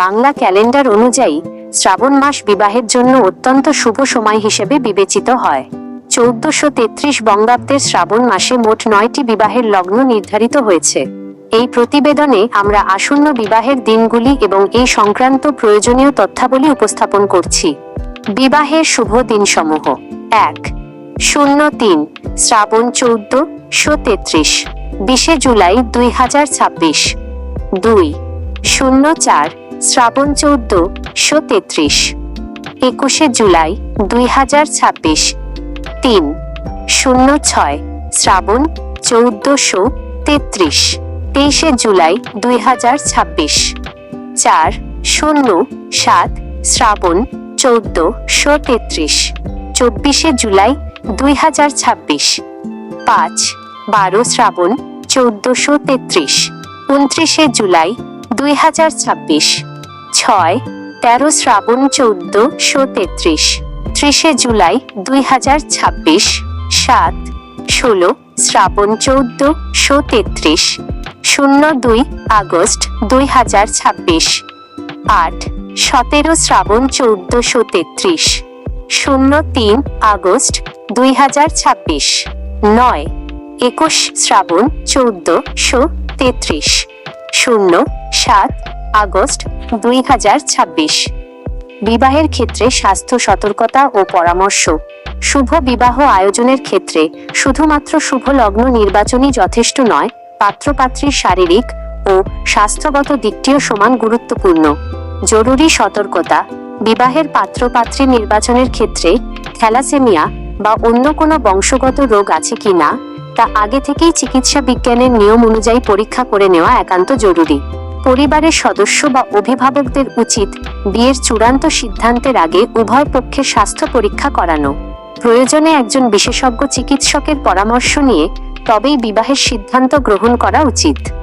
Bangla calendar অনুযায়ী শ্রাবণ মাস বিবাহের জন্য অত্যন্ত শুভ সময় হিসেবে বিবেচিত হয়। 1433 বঙ্গাব্দের শ্রাবণ মাসে মোট 9টি বিবাহের লগ্ন নির্ধারিত হয়েছে। এই প্রতিবেদনে আমরা আসন্ন বিবাহের দিনগুলি এবং এই সংক্রান্ত প্রয়োজনীয় তথ্যাবলী উপস্থাপন করছি। বিবাহের শুভ দিনসমূহ: 1-03 শ্রাবণ 1433 20 জুলাই 2026। 2-04 শ্রাবণ 1433 21 জুলাই 2026। 3-06 শ্রাবণ 1433 23 জুলাই 2026। 4-07 শ্রাবণ 1433 24 জুলাই 2026। 5-12 শ্রাবণ 1433 29 জুলাই 2026। 6-13 শ্রাবণ 1433 30 জুলাই 2026। 7-16 শ্রাবণ 1433 02 আগস্ট 2026। 8-17 শ্রাবণ 1433 03 আগস্ট 2026। 9-21 শ্রাবণ 1433 07 আগস্ট 2026। বিবাহের ক্ষেত্রে স্বাস্থ্য সতর্কতা ও পরামর্শ। শুভ বিবাহ আয়োজনের ক্ষেত্রে শুধুমাত্র শুভ লগ্ন নির্বাচনই যথেষ্ট নয়, পাত্রপাত্রীর শারীরিক ও স্বাস্থ্যগত দিকটিও সমান গুরুত্বপূর্ণ। জরুরি সতর্কতা: বিবাহের পাত্রপাত্রী নির্বাচনের ক্ষেত্রে থ্যালাসেমিয়া বা অন্য কোনো বংশগত রোগ আছে কিনা তা আগে থেকেই চিকিৎসা বিজ্ঞানের নিয়ম অনুযায়ী পরীক্ষা করে নেওয়া একান্ত জরুরি। পরিবারের সদস্য বা অভিভাবকদের উচিত বিয়ের চূড়ান্ত সিদ্ধান্তের আগে উভয় পক্ষের স্বাস্থ্য পরীক্ষা করানো। প্রয়োজনে একজন বিশেষজ্ঞ চিকিৎসকের পরামর্শ নিয়ে তবেই বিবাহের সিদ্ধান্ত গ্রহণ করা উচিত।